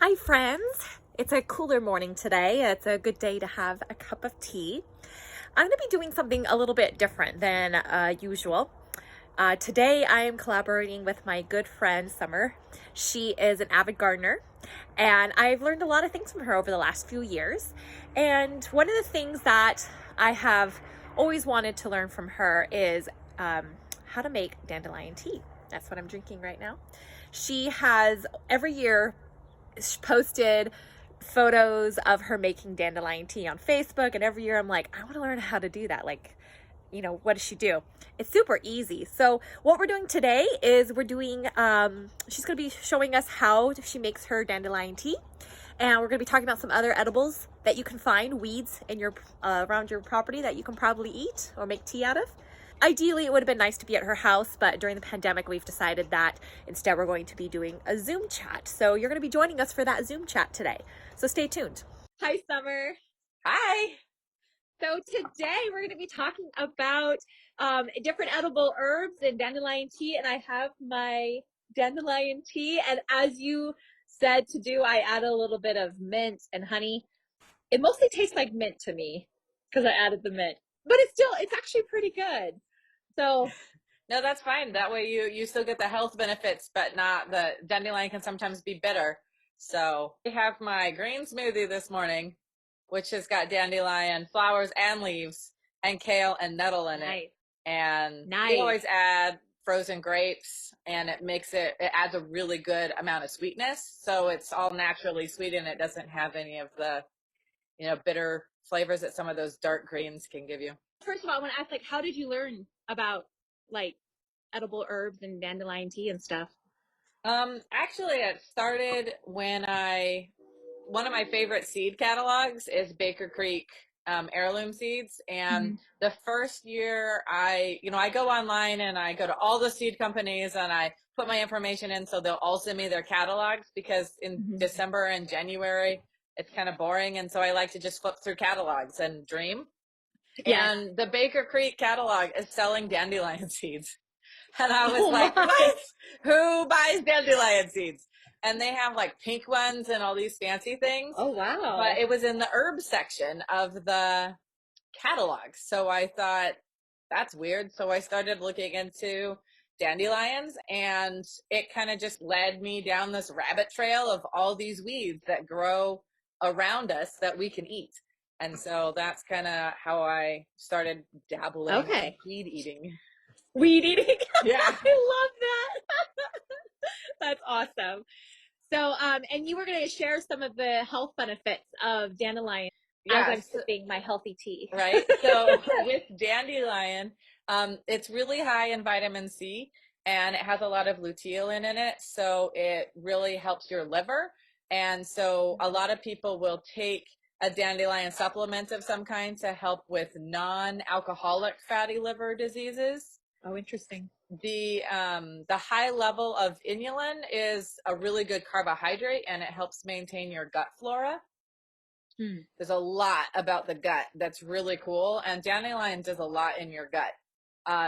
Hi, friends. It's a cooler morning today. It's a good day to have a cup of tea. I'm going to be doing something a little bit different than usual. Today, I am collaborating with my good friend Summer. She is an avid gardener, and I've learned a lot of things from her over the last few years. And one of the things that I have always wanted to learn from her is how to make dandelion tea. That's what I'm drinking right now. She has every year posted photos of her making dandelion tea on Facebook, and every year I'm like, I want to learn how to do that. Like, what does she do? It's super easy. So what we're doing today is she's going to be showing us how she makes her dandelion tea. And we're going to be talking about some other edibles that you can find, weeds in your around your property that you can probably eat or make tea out of. Ideally, it would have been nice to be at her house, but during the pandemic, we've decided that instead we're going to be doing a Zoom chat. So you're going to be joining us for that Zoom chat today. So stay tuned. Hi, Summer. Hi. So today we're going to be talking about different edible herbs and dandelion tea. And I have my dandelion tea. And as you said to do, I add a little bit of mint and honey. It mostly tastes like mint to me because I added the mint, but it's actually pretty good. So No, that's fine. That way you still get the health benefits, but not the dandelion can sometimes be bitter. So I have my green smoothie this morning, which has got dandelion flowers and leaves and kale and nettle in it. nice. And we Nice. always add frozen grapes, and it adds a really good amount of sweetness. So it's all naturally sweet, and it doesn't have any of the, bitter flavors that some of those dark greens can give you. First of all, I want to ask, like, how did you learn about like edible herbs and dandelion tea and stuff? Actually, it started when one of my favorite seed catalogs is Baker Creek heirloom seeds. And Mhm. the first year I go online and I go to all the seed companies and I put my information in so they'll all send me their catalogs because in Mhm. December and January, it's kind of boring. And so I like to just flip through catalogs and dream. Yes. And the Baker Creek catalog is selling dandelion seeds. And I was Oh like, my. what? Who buys dandelion seeds? And they have like pink ones and all these fancy things. Oh But wow. it was in the herb section of the catalog. So I thought, that's weird. So I started looking into dandelions, and it kind of just led me down this rabbit trail of all these weeds that grow around us that we can eat. And so that's kind of how I started dabbling in Okay. weed eating. Weed eating. Yeah. I love that. That's awesome. So, and you were going to share some of the health benefits of dandelion as I'm Yes. sipping my healthy tea. Right. So with dandelion, it's really high in vitamin C, and it has a lot of luteolin in it. So it really helps your liver. And so a lot of people will take a dandelion supplement of some kind to help with non-alcoholic fatty liver diseases. Oh, interesting. The high level of inulin is a really good carbohydrate, and it helps maintain your gut flora. Hmm. There's a lot about the gut that's really cool, and dandelion does a lot in your gut.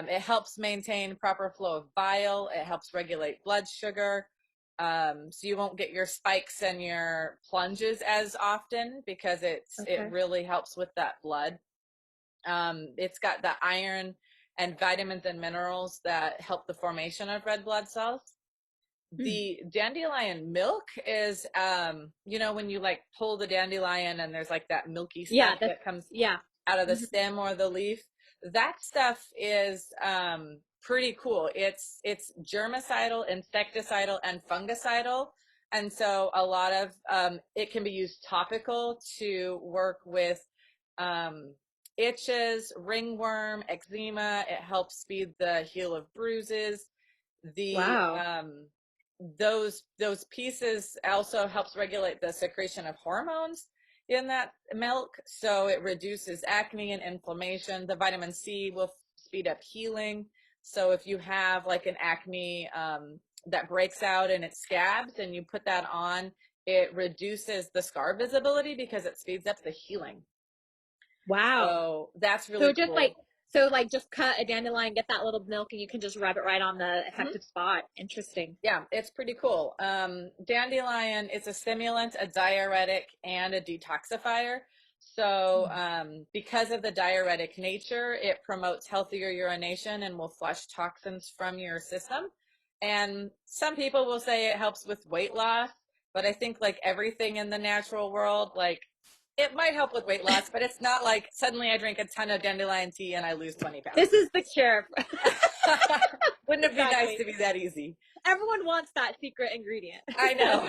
It helps maintain proper flow of bile. It helps regulate blood sugar, so you won't get your spikes and your plunges as often because it Okay. really helps with that blood. It's got the iron and vitamins and minerals that help the formation of red blood cells. Hmm. The dandelion milk is when you like pull the dandelion and there's like that milky Yeah, stuff that's that comes yeah. out of the Mhm. stem or the leaf. That stuff is pretty cool. It's germicidal, insecticidal, and fungicidal. And so a lot of it can be used topical to work with um, itches, ringworm, eczema. It helps speed the heal of bruises. The Wow. those pieces also helps regulate the secretion of hormones in that milk, so it reduces acne and inflammation. The vitamin C will speed up healing. So if you have like an acne that breaks out and it scabs and you put that on, it reduces the scar visibility because it speeds up the healing. Wow. So that's So really just like cool. So like just cut a dandelion, get that little milk, and you can just rub it right on the affected spot. Interesting. Yeah, it's pretty cool. Dandelion is a stimulant, a diuretic, and a detoxifier. So, because of the diuretic nature, it promotes healthier urination and will flush toxins from your system. And some people will say it helps with weight loss, but I think like everything in the natural world, like it might help with weight loss, but it's not like suddenly I drink a ton of dandelion tea and I lose 20 pounds. This is the cure. Wouldn't it be nice Exactly. to be that easy? Everyone wants that secret ingredient. I know.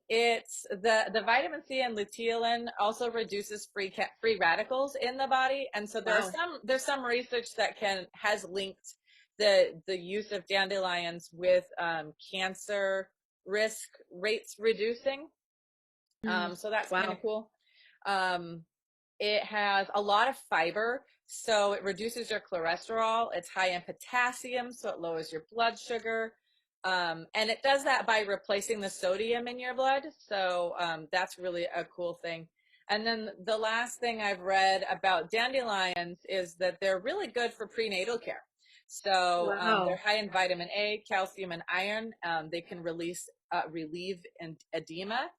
It's the vitamin C and luteolin also reduces free radicals in the body, and so there's some research that has linked the use of dandelions with cancer risk rates reducing. So that's kind of cool. It has a lot of fiber, so it reduces your cholesterol. It's high in potassium, so it lowers your blood sugar. And it does that by replacing the sodium in your blood. So that's really a cool thing. And then the last thing I've read about dandelions is that they're really good for prenatal care. So they're high in vitamin A, calcium, and iron. They can relieve edema.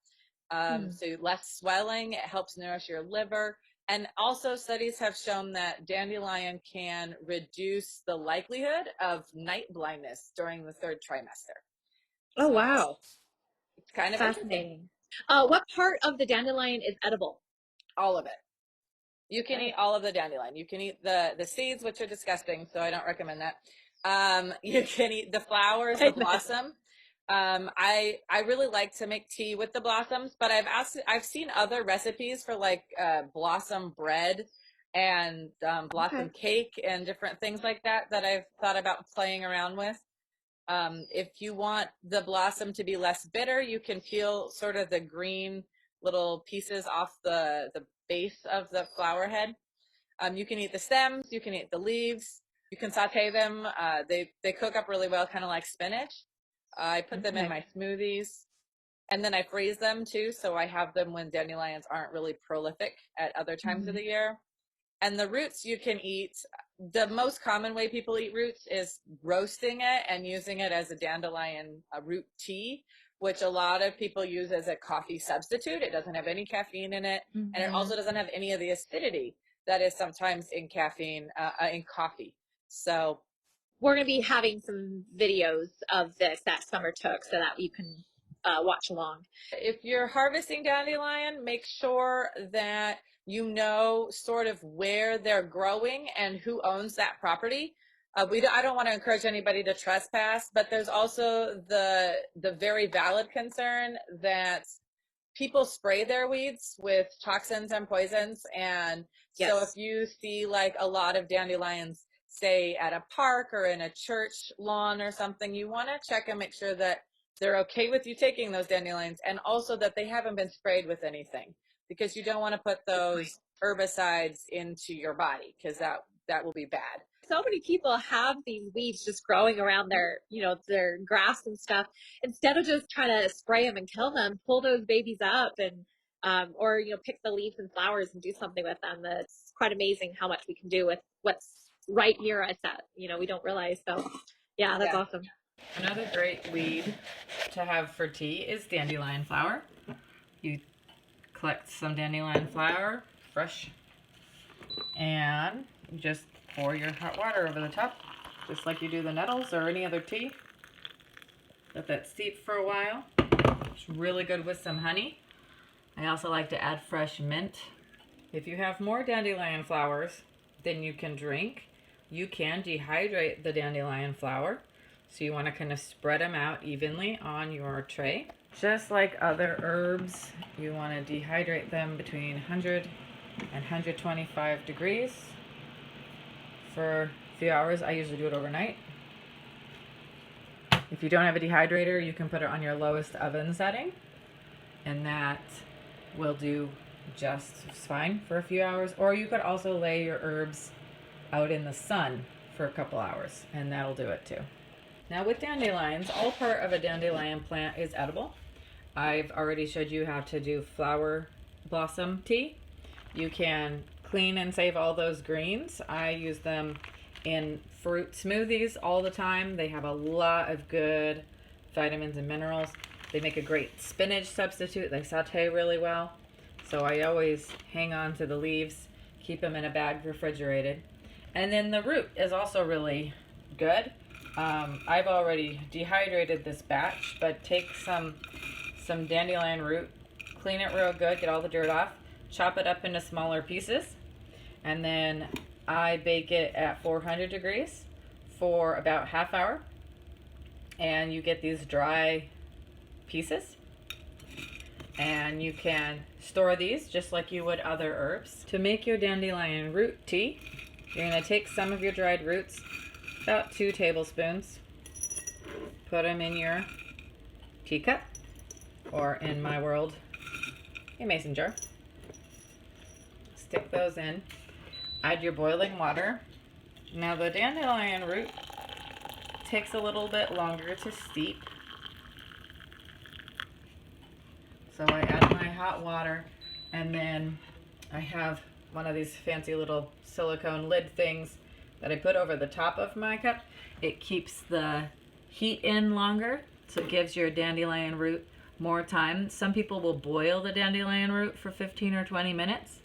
So less swelling. It helps nourish your liver. And also studies have shown that dandelion can reduce the likelihood of night blindness during the third trimester. Oh, wow. It's kind of fascinating. What part of the dandelion is edible? All of it. You can eat all of the dandelion. You can eat the seeds, which are disgusting, so I don't recommend that. You can eat the flowers, the blossom. I really like to make tea with the blossoms, but I've seen other recipes for like blossom bread and blossom cake and different things like that I've thought about playing around with. If you want the blossom to be less bitter, you can peel sort of the green little pieces off the base of the flower head. You can eat the stems, you can eat the leaves, you can saute them. They cook up really well, kind of like spinach. I put them in my smoothies, and then I freeze them too, so I have them when dandelions aren't really prolific at other times of the year. And the roots you can eat. The most common way people eat roots is roasting it and using it as a dandelion root tea, which a lot of people use as a coffee substitute. It doesn't have any caffeine in it, and it also doesn't have any of the acidity that is sometimes in caffeine in coffee. So we're going to be having some videos of this that Summer took so that you can watch along. If you're harvesting dandelion, make sure that you know sort of where they're growing and who owns that property. I don't want to encourage anybody to trespass, but there's also the very valid concern that people spray their weeds with toxins and poisons. And so if you see like a lot of dandelions, say at a park or in a church lawn or something, you want to check and make sure that they're okay with you taking those dandelions, and also that they haven't been sprayed with anything, because you don't want to put those herbicides into your body, because that will be bad. So many people have these weeds just growing around their, their grass and stuff. Instead of just trying to spray them and kill them, pull those babies up and, or, pick the leaves and flowers and do something with them. That's quite amazing how much we can do with what's right near us that, we don't realize. So yeah, that's awesome. Another great weed to have for tea is dandelion flower. You collect some dandelion flower, fresh, and you just pour your hot water over the top, just like you do the nettles or any other tea. Let that steep for a while. It's really good with some honey. I also like to add fresh mint. If you have more dandelion flowers than you can drink, you can dehydrate the dandelion flower. So you want to kind of spread them out evenly on your tray. Just like other herbs, you want to dehydrate them between 100 and 125 degrees for a few hours. I usually do it overnight. If you don't have a dehydrator, you can put it on your lowest oven setting, and that will do just fine for a few hours. Or you could also lay your herbs out in the sun for a couple hours, and that'll do it too. Now with dandelions, all part of a dandelion plant is edible. I've already showed you how to do flower blossom tea. You can clean and save all those greens. I use them in fruit smoothies all the time. They have a lot of good vitamins and minerals. They make a great spinach substitute. They saute really well. So I always hang on to the leaves, keep them in a bag refrigerated. And then the root is also really good. I've already dehydrated this batch, but take some dandelion root, clean it real good, get all the dirt off, chop it up into smaller pieces, and then I bake it at 400 degrees for about half hour, and you get these dry pieces. And you can store these just like you would other herbs. To make your dandelion root tea, you're going to take some of your dried roots, about 2 tablespoons, put them in your teacup, or in my world, a mason jar. Stick those in. Add your boiling water. Now the dandelion root takes a little bit longer to steep. So I add my hot water, and then I have one of these fancy little silicone lid things that I put over the top of my cup. It keeps the heat in longer, so it gives your dandelion root more time. Some people will boil the dandelion root for 15 or 20 minutes,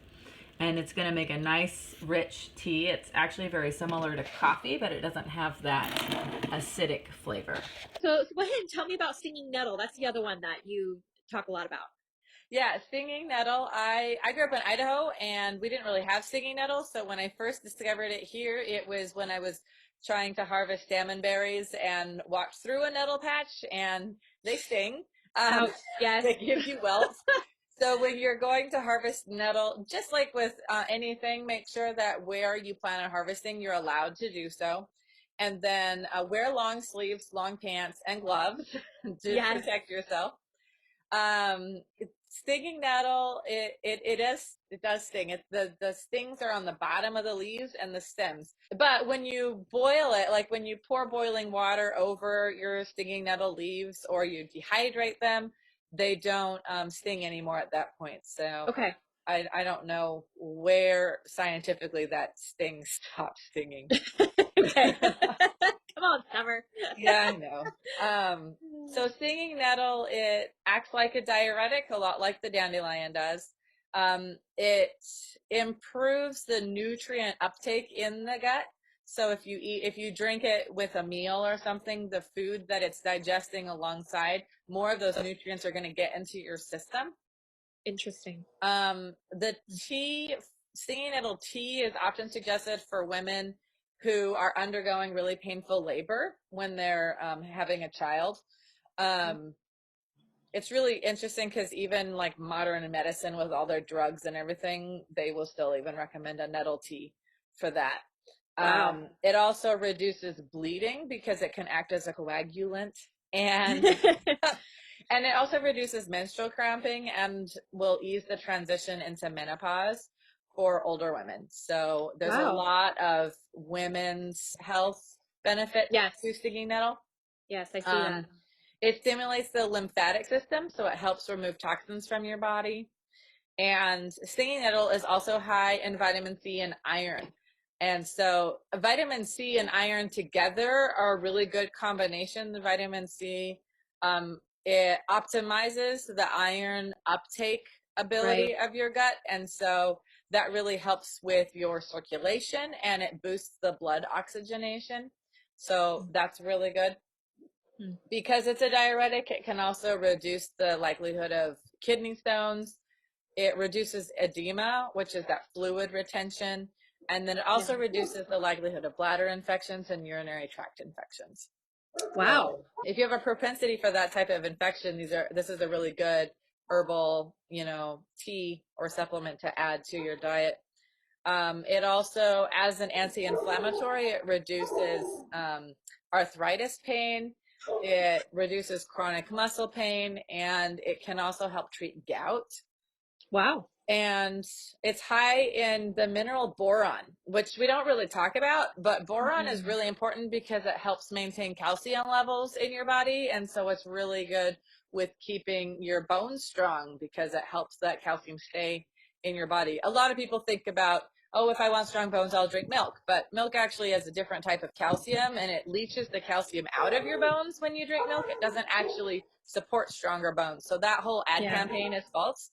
and it's going to make a nice rich tea. It's actually very similar to coffee, but it doesn't have that acidic flavor. So go ahead and tell me about stinging nettle. That's the other one that you talk a lot about. Yeah, stinging nettle. I grew up in Idaho, and we didn't really have stinging nettle. So when I first discovered it here, it was when I was trying to harvest salmon berries and walked through a nettle patch, and they sting. Ouch, yes. They give you welts. So when you're going to harvest nettle, just like with anything, make sure that where you plan on harvesting, you're allowed to do so. And then wear long sleeves, long pants, and gloves to Yes. protect yourself. Stinging nettle, it does sting. The stings are on the bottom of the leaves and the stems. But when you boil it, like when you pour boiling water over your stinging nettle leaves or you dehydrate them, they don't sting anymore at that point. So Okay. I don't know where scientifically that sting stopped stinging. Okay. Come on, Summer. Yeah, I know. So stinging nettle, it acts like a diuretic, a lot like the dandelion does. It improves the nutrient uptake in the gut. So if you drink it with a meal or something, the food that it's digesting alongside, more of those nutrients are going to get into your system. Interesting. The stinging nettle tea is often suggested for women who are undergoing really painful labor when they're having a child. It's really interesting because even like modern medicine with all their drugs and everything, they will still even recommend a nettle tea for that. Wow. It also reduces bleeding because it can act as a coagulant, and and it also reduces menstrual cramping and will ease the transition into menopause for older women. So there's a Wow. lot of women's health benefits Yes. to stinging nettle. Yes, I see that. It stimulates the lymphatic system, so it helps remove toxins from your body. And stinging nettle is also high in vitamin C and iron. And so vitamin C and iron together are a really good combination. The vitamin C, it optimizes the iron uptake ability of your gut. And so that really helps with your circulation, and it boosts the blood oxygenation. So that's really good. Because it's a diuretic, it can also reduce the likelihood of kidney stones. It reduces edema, which is that fluid retention. And then it also reduces the likelihood of bladder infections and urinary tract infections. Wow. So if you have a propensity for that type of infection, this is a really good herbal, tea or supplement to add to your diet. It also, as an anti-inflammatory, it reduces arthritis pain. It reduces chronic muscle pain, and it can also help treat gout. Wow. And it's high in the mineral boron, which we don't really talk about, but boron is really important because it helps maintain calcium levels in your body. And so it's really good with keeping your bones strong because it helps that calcium stay in your body. A lot of people think about, oh, if I want strong bones, I'll drink milk. But milk actually has a different type of calcium, and it leaches the calcium out of your bones when you drink milk. It doesn't actually support stronger bones. So that whole ad campaign is false.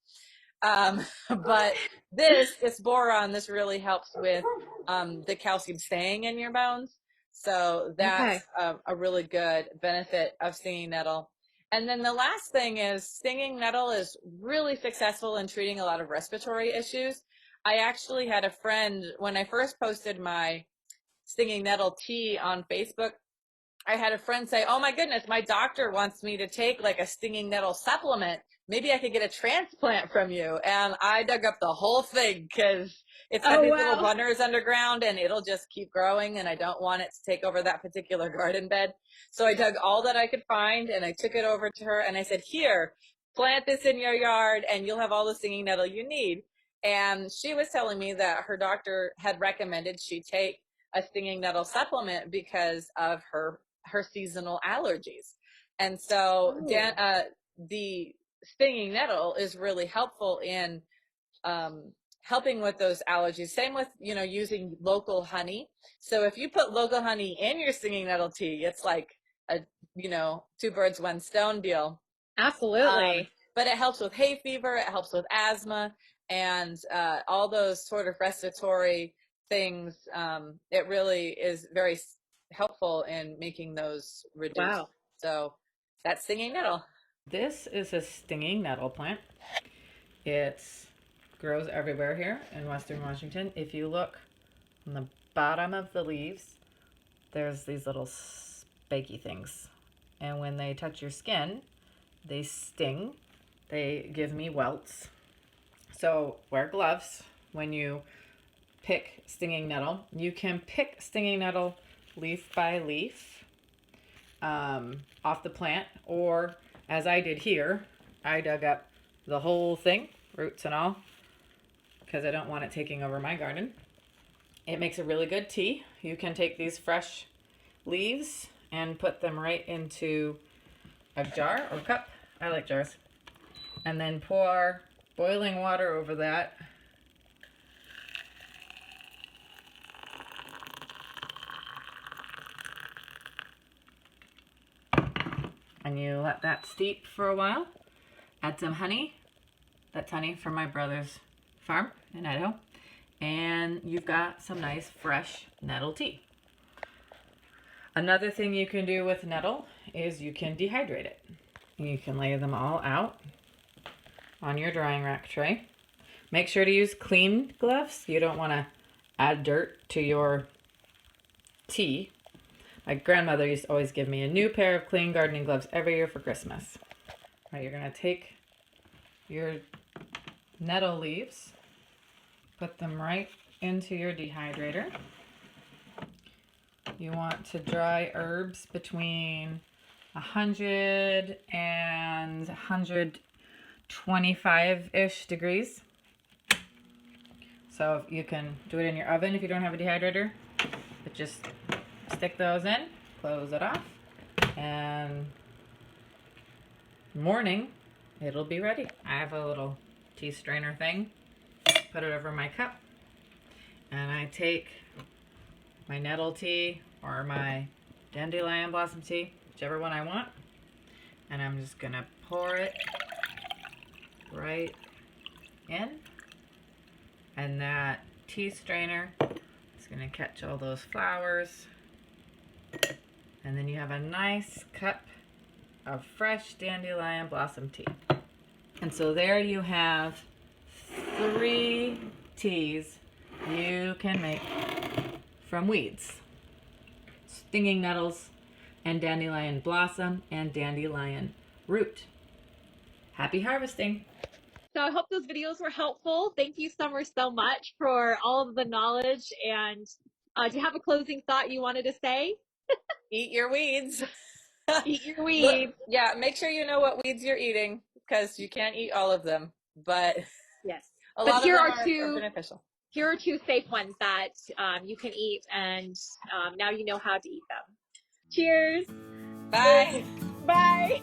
But this boron, this really helps with the calcium staying in your bones. So that's a really good benefit of stinging nettle. And then the last thing is stinging nettle is really successful in treating a lot of respiratory issues. I actually had a friend, when I first posted my stinging nettle tea on Facebook, I had a friend say, oh my goodness, my doctor wants me to take like a stinging nettle supplement. Maybe I could get a transplant from you. And I dug up the whole thing because it's got these little runners underground and it'll just keep growing. And I don't want it to take over that particular garden bed. So I dug all that I could find and I took it over to her and I said, here, plant this in your yard and you'll have all the stinging nettle you need. And she was telling me that her doctor had recommended she take a stinging nettle supplement because of her seasonal allergies. And so the stinging nettle is really helpful in helping with those allergies. Same with, using local honey. So if you put local honey in your stinging nettle tea, it's like a, two birds, one stone deal. Absolutely. But it helps with hay fever, it helps with asthma, and all those sort of respiratory things. It really is very helpful in making those reduce. Wow. So that's stinging nettle. This is a stinging nettle plant. It grows everywhere here in Western Washington. If you look on the bottom of the leaves, there's these little spiky things. And when they touch your skin, they sting. They give me welts. So wear gloves when you pick stinging nettle. You can pick stinging nettle leaf by leaf off the plant, or as I did here, I dug up the whole thing, roots and all, because I don't want it taking over my garden. It makes a really good tea. You can take these fresh leaves and put them right into a jar or cup. I like jars. And then pour boiling water over that. And you let that steep for a while. Add some honey. That's honey from my brother's farm in Idaho. And you've got some nice fresh nettle tea. Another thing you can do with nettle is you can dehydrate it. You can lay them all out on your drying rack tray. Make sure to use clean gloves. You don't want to add dirt to your tea. My grandmother used to always give me a new pair of clean gardening gloves every year for Christmas. All right, you're going to take your nettle leaves, put them right into your dehydrator. You want to dry herbs between 100 and 125-ish degrees. So you can do it in your oven if you don't have a dehydrator, but just stick those in, close it off, and morning it'll be ready. I have a little tea strainer thing, put it over my cup, and I take my nettle tea or my dandelion blossom tea, whichever one I want, and I'm just gonna pour it right in, and that tea strainer is gonna catch all those flowers, and then you have a nice cup of fresh dandelion blossom tea. And so there you have 3 teas you can make from weeds: stinging nettles and dandelion blossom and dandelion root. Happy harvesting! So I hope those videos were helpful. Thank you, Summer, so much for all of the knowledge. And do you have a closing thought you wanted to say? Eat your weeds. Eat your weeds. Yeah, make sure you know what weeds you're eating, because you can't eat all of them, but Yes. a But lot here of are them two. are beneficial. Here are 2 safe ones that you can eat, and now you know how to eat them. Cheers. Bye. Bye.